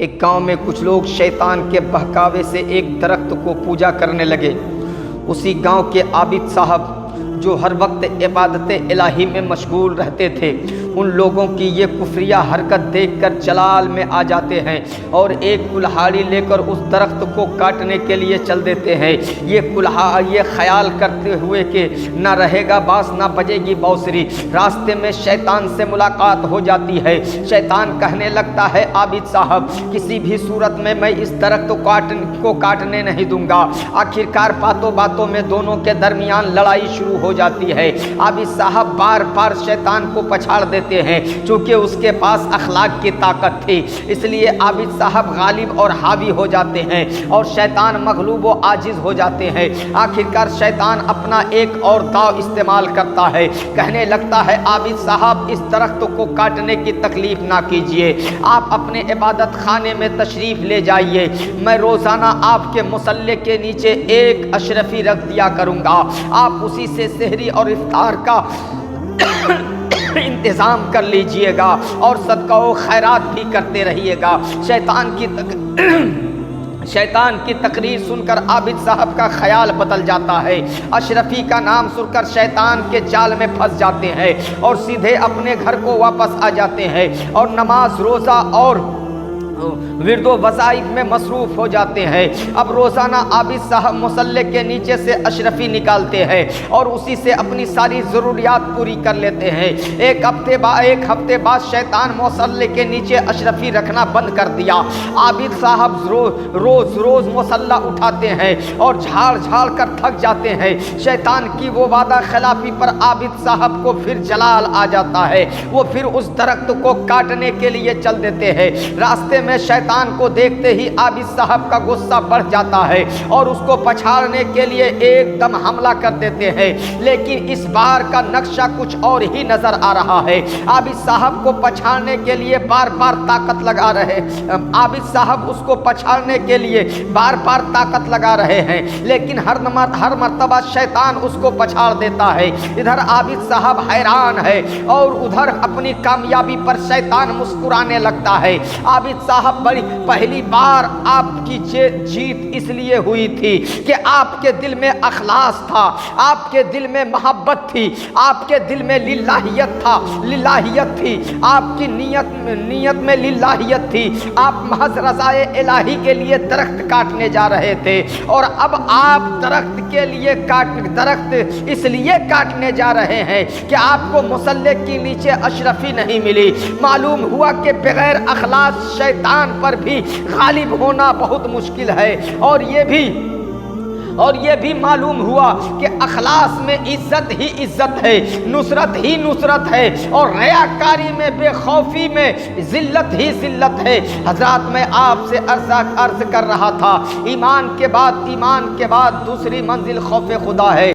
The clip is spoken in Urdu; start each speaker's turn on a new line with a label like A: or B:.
A: ایک گاؤں میں کچھ لوگ شیطان کے بہکاوے سے ایک درخت کو پوجا کرنے لگے۔ اسی گاؤں کے عابد صاحب جو ہر وقت عبادت الہی میں مشغول رہتے تھے، ان لوگوں کی یہ کفریہ حرکت دیکھ کر جلال میں آ جاتے ہیں اور ایک کلہاڑی لے کر اس درخت کو کاٹنے کے لیے چل دیتے ہیں۔ یہ خیال کرتے ہوئے کہ نہ رہے گا بانس نہ بجے گی بانسری۔ راستے میں شیطان سے ملاقات ہو جاتی ہے۔ شیطان کہنے لگتا ہے، عابد صاحب کسی بھی صورت میں اس درخت کو کاٹنے نہیں دوں گا۔ آخرکار باتوں باتوں میں دونوں کے درمیان لڑائی شروع ہو جاتی ہے۔ عابد صاحب بار بار شیطان کو پچھاڑ دیتے ہیں، چونکہ اس کے پاس اخلاق کی طاقت تھی، اس لیے عابد صاحب غالب اور حاوی ہو جاتے ہیں اور شیطان مغلوب و عاجز ہو جاتے ہیں۔ آخرکار شیطان اپنا ایک اور داؤ استعمال کرتا ہے، کہنے لگتا ہے، عابد صاحب اس درخت کو کاٹنے کی تکلیف نہ کیجیے، آپ اپنے عبادت خانے میں تشریف لے جائیے، میں روزانہ آپ کے مصلے کے نیچے ایک اشرفی رکھ دیا کروں گا، آپ اسی سے سحری اور افطار کا انتظام کر لیجئے گا اور صدقہ و خیرات بھی کرتے رہیے گا۔ شیطان کی تقریر سن کر عابد صاحب کا خیال بدل جاتا ہے۔ اشرفی کا نام سن کر شیطان کے جال میں پھنس جاتے ہیں اور سیدھے اپنے گھر کو واپس آ جاتے ہیں اور نماز روزہ اور ورد و وظائف میں مصروف ہو جاتے ہیں۔ اب روزانہ عابد صاحب مصلے کے نیچے سے اشرفی نکالتے ہیں اور اسی سے اپنی ساری ضروریات پوری کر لیتے ہیں۔ ایک ہفتے بعد شیطان مصلے کے نیچے اشرفی رکھنا بند کر دیا۔ عابد صاحب روز مصلہ اٹھاتے ہیں اور جھاڑ کر تھک جاتے ہیں۔ شیطان کی وہ وعدہ خلافی پر عابد صاحب کو پھر جلال آ جاتا ہے، وہ پھر اس درخت کو کاٹنے کے لیے چل دیتے ہیں۔ راستے میں شیطان کو دیکھتے ہی عابد صاحب کا غصہ بڑھ جاتا ہے اور اس کو پچھاڑنے کے لیے ایک دم حملہ کر دیتے ہیں، لیکن اس بار کا نقشہ کچھ اور ہی نظر آ رہا ہے۔ عابد صاحب کو پچھاڑنے کے لیے بار بار طاقت لگا رہے ہیں، لیکن ہر مرتبہ شیطان اس کو پچھاڑ دیتا ہے۔ ادھر عابد صاحب حیران ہے اور ادھر اپنی کامیابی پر شیطان مسکرانے لگتا ہے۔ عابد صاحب پہلی بار آپ کی جیت اس لیے ہوئی تھی کہ آپ کے دل میں اخلاص تھا، آپ کے دل میں محبت تھی، آپ کے دل میں للہیت تھی، آپ کی نیت میں للہیت تھی، آپ محض رضائے الہی کے لیے درخت کاٹنے جا رہے تھے اور اب آپ درخت اس لیے کاٹنے جا رہے ہیں کہ آپ کو مصلے کے نیچے اشرفی نہیں ملی۔ معلوم ہوا کہ بغیر اخلاص شیطان پر بھی غالب ہونا بہت مشکل ہے، اور یہ بھی معلوم ہوا کہ اخلاص میں عزت ہی عزت ہے، نصرت ہی نصرت ہے، اور ریاکاری میں بے خوفی میں ذلت ہی ذلت ہے۔ حضرات، میں آپ سے عرض کر رہا تھا، ایمان کے بعد دوسری منزل خوف خدا ہے۔